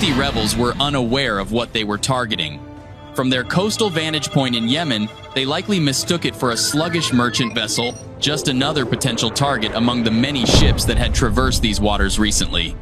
Houthi rebels were unaware of what they were targeting. From their coastal vantage point in Yemen, they likely mistook it for a sluggish merchant vessel, just another potential target among the many ships that had traversed these waters recently.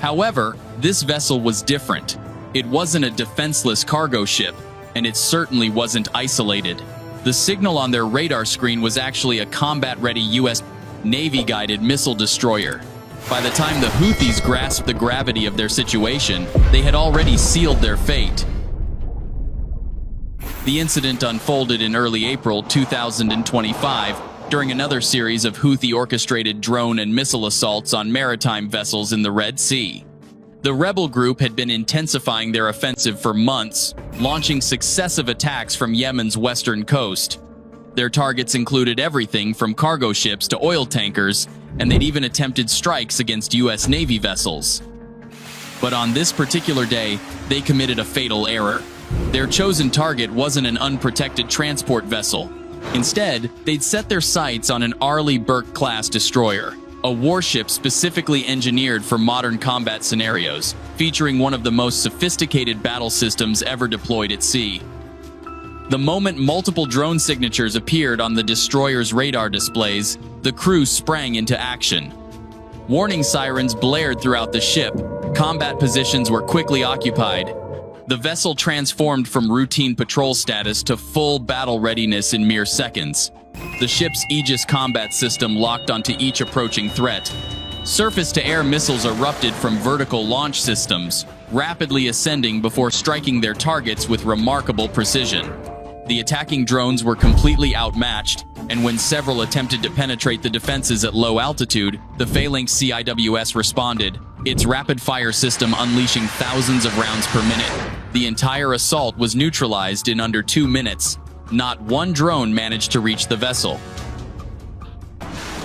However, this vessel was different. It wasn't a defenseless cargo ship, and it certainly wasn't isolated. The signal on their radar screen was actually a combat-ready U.S. Navy-guided missile destroyer. By the time the Houthis grasped the gravity of their situation, they had already sealed their fate. The incident unfolded in early April 2025 during another series of Houthi-orchestrated drone and missile assaults on maritime vessels in the Red Sea. The rebel group had been intensifying their offensive for months, launching successive attacks from Yemen's western coast. Their targets included everything from cargo ships to oil tankers, and they'd even attempted strikes against U.S. Navy vessels. But on this particular day, they committed a fatal error. Their chosen target wasn't an unprotected transport vessel. Instead, they'd set their sights on an Arleigh Burke-class destroyer, a warship specifically engineered for modern combat scenarios, featuring one of the most sophisticated battle systems ever deployed at sea. The moment multiple drone signatures appeared on the destroyer's radar displays, the crew sprang into action. Warning sirens blared throughout the ship. Combat positions were quickly occupied. The vessel transformed from routine patrol status to full battle readiness in mere seconds. The ship's Aegis Combat System locked onto each approaching threat. Surface-to-air missiles erupted from vertical launch systems, rapidly ascending before striking their targets with remarkable precision. The attacking drones were completely outmatched, and when several attempted to penetrate the defenses at low altitude, the Phalanx CIWS responded, its rapid-fire system unleashing thousands of rounds per minute. The entire assault was neutralized in under 2 minutes. Not one drone managed to reach the vessel.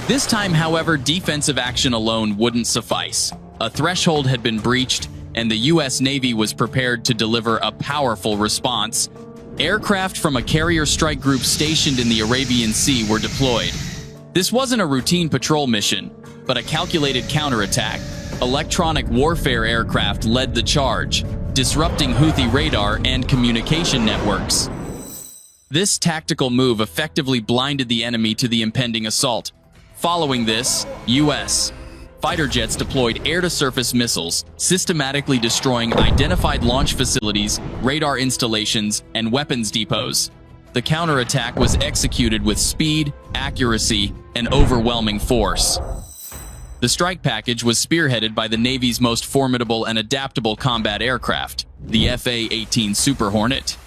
This time, however, defensive action alone wouldn't suffice. A threshold had been breached, and the U.S. Navy was prepared to deliver a powerful response. Aircraft from a carrier strike group stationed in the Arabian Sea were deployed. This wasn't a routine patrol mission, but a calculated counterattack. Electronic warfare aircraft led the charge, disrupting Houthi radar and communication networks. This tactical move effectively blinded the enemy to the impending assault. Following this, U.S. fighter jets deployed air-to-surface missiles, systematically destroying identified launch facilities, radar installations, and weapons depots. The counterattack was executed with speed, accuracy, and overwhelming force. The strike package was spearheaded by the Navy's most formidable and adaptable combat aircraft, the F/A-18 Super Hornet.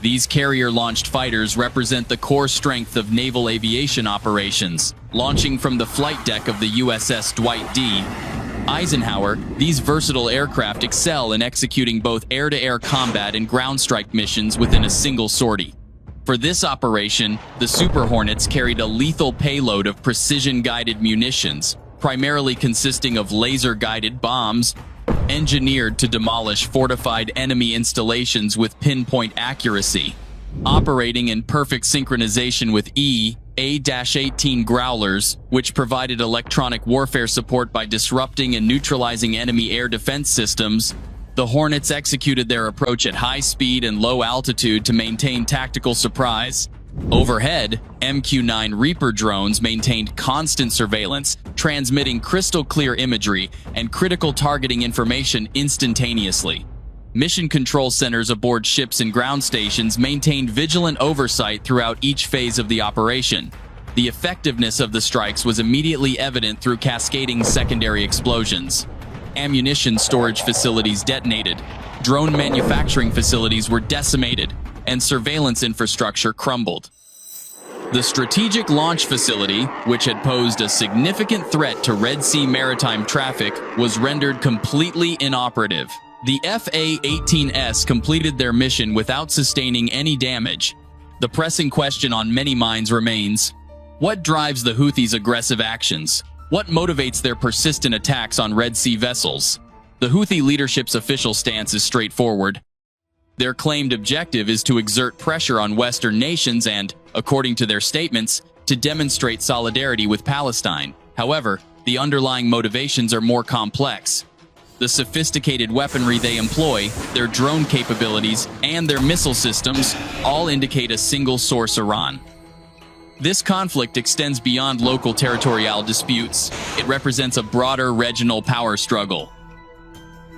These carrier-launched fighters represent the core strength of naval aviation operations. Launching from the flight deck of the USS Dwight D. Eisenhower, these versatile aircraft excel in executing both air-to-air combat and ground strike missions within a single sortie. For this operation, the Super Hornets carried a lethal payload of precision-guided munitions, primarily consisting of laser-guided bombs, engineered to demolish fortified enemy installations with pinpoint accuracy. Operating in perfect synchronization with EA-18G Growlers, which provided electronic warfare support by disrupting and neutralizing enemy air defense systems, the Hornets executed their approach at high speed and low altitude to maintain tactical surprise. Overhead, MQ-9 Reaper drones maintained constant surveillance, transmitting crystal-clear imagery and critical targeting information instantaneously. Mission control centers aboard ships and ground stations maintained vigilant oversight throughout each phase of the operation. The effectiveness of the strikes was immediately evident through cascading secondary explosions. Ammunition storage facilities detonated, drone manufacturing facilities were decimated, and surveillance infrastructure crumbled. The strategic launch facility, which had posed a significant threat to Red Sea maritime traffic, was rendered completely inoperative. The F/A-18S completed their mission without sustaining any damage. The pressing question on many minds remains: what drives the Houthis' aggressive actions? What motivates their persistent attacks on Red Sea vessels? The Houthi leadership's official stance is straightforward. Their claimed objective is to exert pressure on Western nations and, according to their statements, to demonstrate solidarity with Palestine. However, the underlying motivations are more complex. The sophisticated weaponry they employ, their drone capabilities, and their missile systems all indicate a single source: Iran. This conflict extends beyond local territorial disputes. It represents a broader regional power struggle.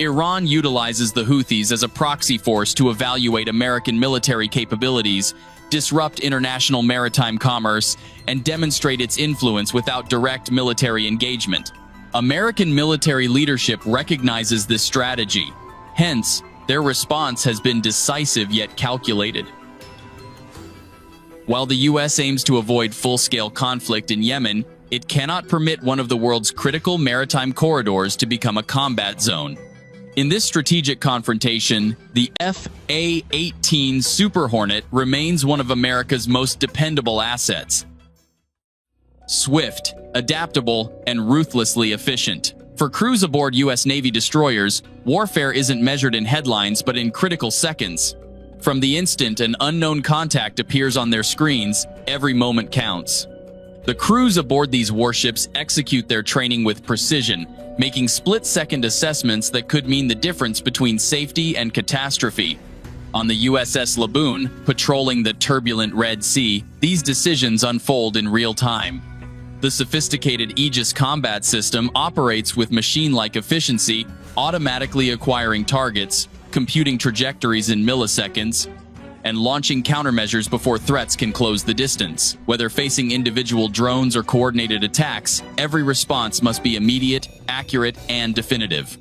Iran utilizes the Houthis as a proxy force to evaluate American military capabilities, disrupt international maritime commerce, and demonstrate its influence without direct military engagement. American military leadership recognizes this strategy. Hence, their response has been decisive yet calculated. While the U.S. aims to avoid full-scale conflict in Yemen, it cannot permit one of the world's critical maritime corridors to become a combat zone. In this strategic confrontation, the F/A-18 Super Hornet remains one of America's most dependable assets. Swift, adaptable, and ruthlessly efficient. For crews aboard U.S. Navy destroyers, warfare isn't measured in headlines but in critical seconds. From the instant an unknown contact appears on their screens, every moment counts. The crews aboard these warships execute their training with precision, making split-second assessments that could mean the difference between safety and catastrophe. On the USS Laboon, patrolling the turbulent Red Sea, these decisions unfold in real time. The sophisticated Aegis Combat System operates with machine-like efficiency, automatically acquiring targets, computing trajectories in milliseconds, and launching countermeasures before threats can close the distance. Whether facing individual drones or coordinated attacks, every response must be immediate, accurate, and definitive.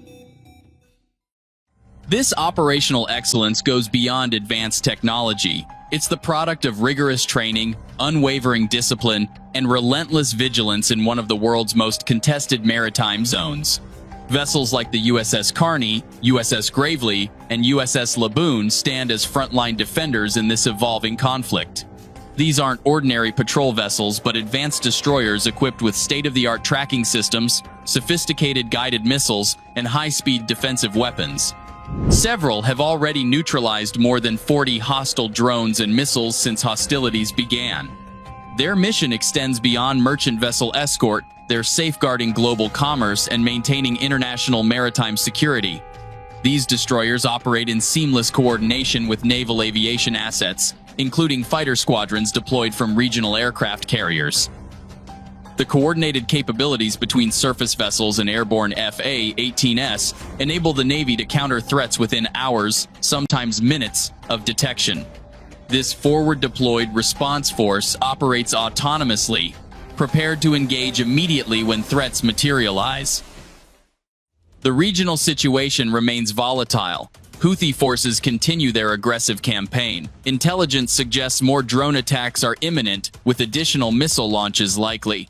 This operational excellence goes beyond advanced technology. It's the product of rigorous training, unwavering discipline, and relentless vigilance in one of the world's most contested maritime zones. Vessels like the USS Carney, USS Gravely, and USS Laboon stand as frontline defenders in this evolving conflict. These aren't ordinary patrol vessels, but advanced destroyers equipped with state-of-the-art tracking systems, sophisticated guided missiles, and high-speed defensive weapons. Several have already neutralized more than 40 hostile drones and missiles since hostilities began. Their mission extends beyond merchant vessel escort. They're safeguarding global commerce and maintaining international maritime security. These destroyers operate in seamless coordination with naval aviation assets, including fighter squadrons deployed from regional aircraft carriers. The coordinated capabilities between surface vessels and airborne F/A-18s enable the Navy to counter threats within hours, sometimes minutes, of detection. This forward-deployed response force operates autonomously, prepared to engage immediately when threats materialize. The regional situation remains volatile. Houthi forces continue their aggressive campaign. Intelligence suggests more drone attacks are imminent, with additional missile launches likely.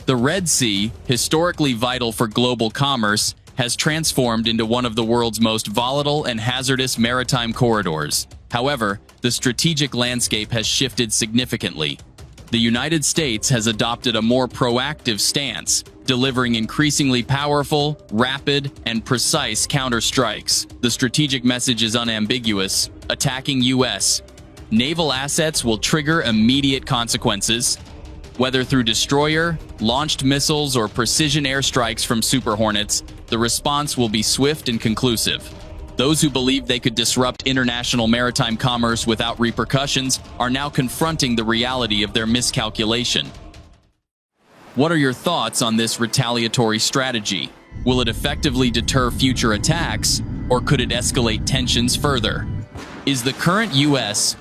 The Red Sea, historically vital for global commerce, has transformed into one of the world's most volatile and hazardous maritime corridors. However, the strategic landscape has shifted significantly. The United States has adopted a more proactive stance, delivering increasingly powerful, rapid, and precise counterstrikes. The strategic message is unambiguous: attacking U.S. naval assets will trigger immediate consequences. Whether through destroyer, launched missiles, or precision airstrikes from Super Hornets, the response will be swift and conclusive. Those who believed they could disrupt international maritime commerce without repercussions are now confronting the reality of their miscalculation. What are your thoughts on this retaliatory strategy? Will it effectively deter future attacks, or could it escalate tensions further? Is the current U.S.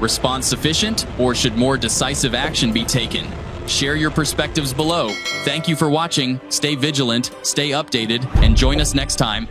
response sufficient, or should more decisive action be taken? Share your perspectives below. Thank you for watching. Stay vigilant, stay updated, and join us next time.